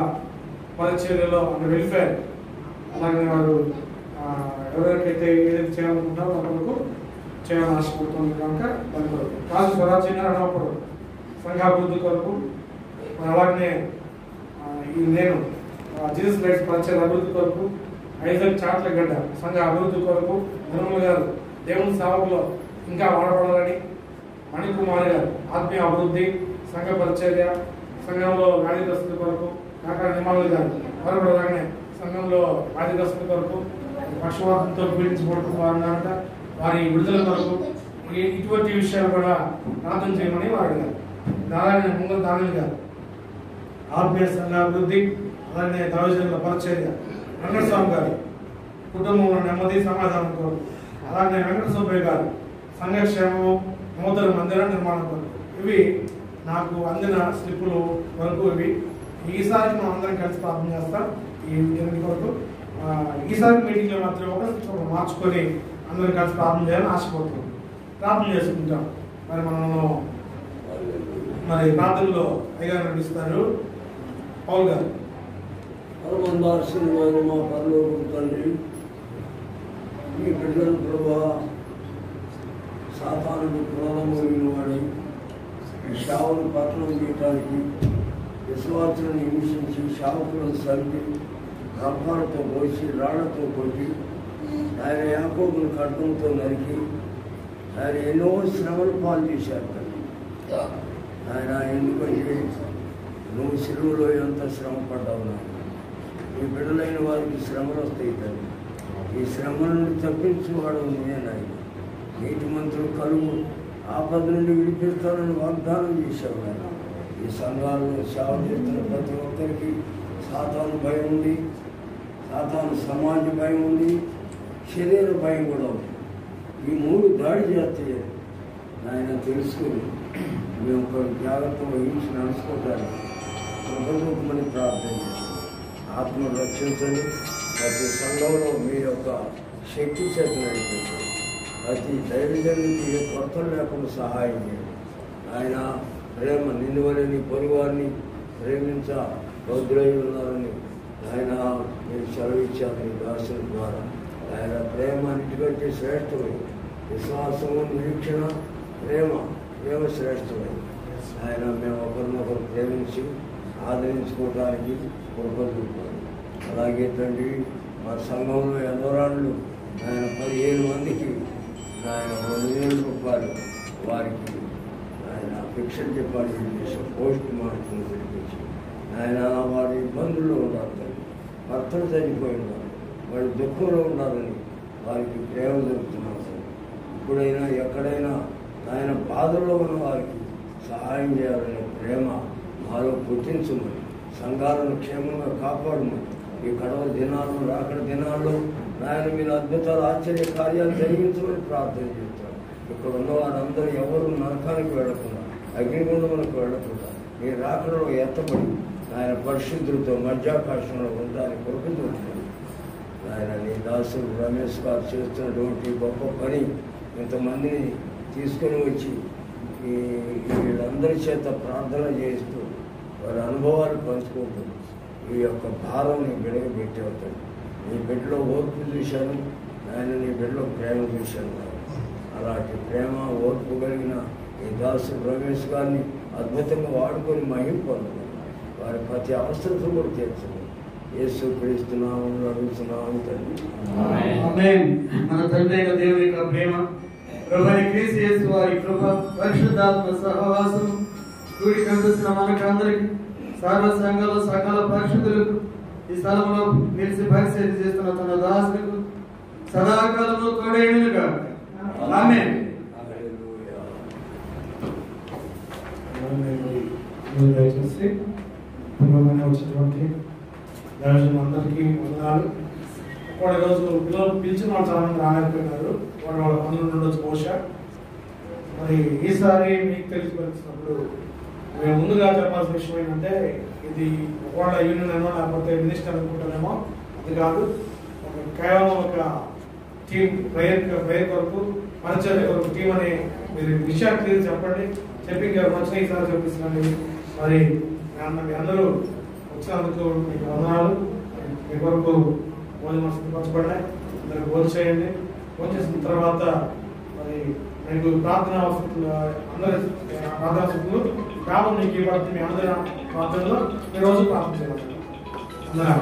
పరిచర్యలో అంటే వెల్ఫేర్. అలాగే వారు ఎవరికైతే ఏదైతే చేయాలనుకుంటారో వాళ్ళకు చేయాలని ఆశపడుతుంది కనుక దాని కొరకు రాజు స్వరాజ్యం అన్నప్పుడు సంఘాభివృద్ధి కొరకు, అలాగనే నేను జీసస్ లైట్స్ పరిచయ అభివృద్ధి కొరకు, ఐజాక్ చాట్లగడ్డ సంఘ అభివృద్ధి కొరకు, నిర్మల్ గారు దేవుని సేవకులో ఇంకా వాడబడాలని, మణికుమారి గారు ఆత్మీయ అభివృద్ధి, సంఘ పరిచర్య, సంఘంలో వ్యాధిగ్రస్తుల కొరకు కాకా నిమాలు గారు వారు కూడా అలాగే సంఘంలో వ్యాధిగ్రస్తుల కొరకు పక్షవాతంతో పీడించబడుతున్న వారు ఉన్నారట, వారి విడుదల కొరకు ఇటువంటి విషయాలు కూడా ప్రార్థన చేయమని వారు అడిగారు. నారాయణ ముంగల్ దానిల్ గారు ఆత్మీయ సంఘ అభివృద్ధి, అలాగే దైవజనుల పరిచర్య, వెంకటస్వామి గారు కుటుంబంలో నెమ్మది సమాధానం కొరకు, అలాగే వెంకట సుబ్బయ్య గారు సంఘక్షేమం నూతన మందిర నిర్మాణం కొరకు. ఇవి నాకు అందిన స్లిప్పులు వరకు. ఇవి ఈసారి మనం అందరం కలిసి ప్రార్థన చేస్తాం. ఈ దీని కొరకు ఈసారి మీటింగ్లో మాత్రం ఒకరు మార్చుకొని అందరం కలిసి ప్రార్థన చేయాలని ఆశపడుతున్నాం. ప్రార్థన చేసుకుంటాం. మరి ప్రార్థనలో అయ్యగారు నడిస్తారు పౌల్ గారు. పరమందార్శనమైన మా పరలోకపు తండ్రి, మీ బిడ్డలు ప్రభా సాతానుడు క్రోధమోగిన వాడి ఈ శావును పట్టణం చేయడానికి విశ్వాసులను హింసించి శావకులను చంపి రప్పాలతో పోసి రాళ్లతో కొట్టి ఆయన యాకోబును ఖడ్గంతో నరికి ఆయన ఎన్నో శ్రమలు పాలు చేశారు తండ్రి. ఆయన ఎందుకంటే నువ్వు సిలువలో ఎంత శ్రమ పడ్డావు నాయన. ఈ బిడ్డలైన వారికి శ్రమలు వస్తాయి తండ్రి. ఈ శ్రమల నుండి తప్పించేవాడు నువ్వే నాయన. నీటి మంత్రులు కలుగు ఆపద నుండి విడిపిస్తానని వాగ్దానం చేశావు నాయన. ఈ సంఘాలను సేవ చేస్తున్న ప్రతి ఒక్కరికి సాతాను భయం ఉంది, సాతాను సమాజ భయం ఉంది, శరీర భయం కూడా ఉంది. ఈ మూడు దాడి చేస్తాయి నాయన తెలుసుకుని మేము ఒక జాగ్రత్త వహించి నడుచుకోవటానికి కృపరూపమని ప్రార్థన చేస్తాం. ఆత్మను రక్షించండి. ప్రతి సంఘంలో మీ యొక్క శక్తి చేత నడిపించండి. ప్రతి దైవజనుడికి ఏ కొరతలు లేకుండా సహాయం చేయండి. ఆయన ప్రేమ నిన్నువలని పొరుగువారిని ప్రేమించ బౌద్ధులై ఉన్నారని ఆయన మీరు సెలవిచ్చారు మీ దాసుల ద్వారా. ఆయన ప్రేమ అన్నిటికంటే శ్రేష్టమైంది. విశ్వాసము, నిరీక్షణ, ప్రేమ శ్రేష్టమైంది. ఆయన మేము ఒకరినొకరు ప్రేమించి ఆదరించుకోవడానికి కృపజూపాలి. అలాగే తండ్రి మా సంఘంలో ఎదరాళ్ళు ఆయన 15 మందికి ఆయన 2,000 రూపాయలు వారికి ఆయన ఫిక్షన్ డిపాజిట్ చేసి పోస్ట్ మార్కులు పిలిపించి ఆయన వారి ఇబ్బందుల్లో ఉన్నారు తండ్రి. భర్తలు చనిపోయి ఉన్నారు, వాళ్ళు దుఃఖంలో ఉండాలని వారికి ప్రేమ దొరుకుతున్నారు తండ్రి. ఇప్పుడైనా ఎక్కడైనా ఆయన బాధల్లో ఉన్న వారికి సహాయం చేయాలనే ప్రేమ మాలో పుట్టించమని, సంఘాలను క్షేమంగా కాపాడమని, ఈ కడవ దినాలు రాకడ దినాల్లో ఆయన మీరు అద్భుతాలు ఆశ్చర్య కార్యాలు జరిగించమని ప్రార్థన చేస్తారు. ఇక్కడ ఉన్న వారందరూ ఎవరు నరకానికి వెళ్ళకుండా, అగ్నిగుండములకు వెళ్ళకుండా మీ రాకడలో ఎత్తబడి ఆయన పరిశుద్ధులతో మధ్యాకాశంలో ఉండడానికి కొరకుతుంటుంది. ఆయన నీ దాసుడు రమేష్ గారు చేస్తున్నటువంటి గొప్ప పని, ఇంతమందిని తీసుకొని వచ్చి వీళ్ళందరి చేత ప్రార్థన చేస్తూ వారి అనుభవాలు పంచుకుంటుంది. ఈ యొక్క భారం నీ బిడ్డకు పెట్టేవుతాడు. నీ బిడ్డలో ఓర్పు చూశాను ఆయన, నీ బిడ్డలో ప్రేమ చూశాను. అలాంటి ప్రేమ ఓర్పు కలిగిన ఈ దాసుడు రమేష్ గారిని అద్భుతంగా వాడుకొని మహిమ పొందదు. వారి ప్రతి అవసరత కూడా తీర్చదు. యేసు క్రీస్తు నామములో అడుగుతున్నాము తండ్రి. మన తండ్రి అయిన దేవుని యొక్క ప్రేమ, ప్రభువైన క్రీస్తు యేసు వారి కృప, పరిశుద్ధాత్మ సహవాసం కూడి కనిపిస్తున్న మనకందరికి, సర్వ సంఘాల సకల పరిశుద్ధులకు, ఈ స్థలంలో నిలిచి పరిచయం చేస్తున్న తన దాసులకు సదాకాలంలో తోడేయునుగా. ఆమేన్. దయచేసి వచ్చినటువంటి అందరికీ వందనాలు. ఒక రోజు పిల్లలు పిలిచిన వాళ్ళు చాలా మంది రాలేకపోయినారు. వాళ్ళ పనులు ఉండొచ్చు బహుశా. మరి ఈసారి మీకు తెలిసి వచ్చినప్పుడు మేము ముందుగా చెప్పాల్సిన విషయం ఏంటంటే, ఇది ఒకవేళ యూనియన్ అనో లేకపోతే మినిస్టర్ అనుకుంటానేమో, అది కాదు. కేవలం ఒక టీం ప్రేయర్ కొరకు, పరిచర్య కొరకు టీం అని మీరు విషయాలు క్లియర్ చెప్పండి. చెప్పి ఇంకెవరు వచ్చిన ఈసారి చూపిస్తున్నాండి. మరి మీ అందరూ వచ్చినందుకు మీకు వందనాలు. మీ కొరకు భోజనం సిద్ధపరచబడ్డాయి. అందరికి భోజనం చేయండి. భోజనం చేసిన తర్వాత మరి మీకు ప్రార్థన అందరి ప్రార్థనా స్థితులు ప్రార్థన మీకు ఇవ్వబడుతుంది. మీ అందరి ప్రార్థనలో ఈ రోజు ప్రార్థన చేయాలి. అందరూ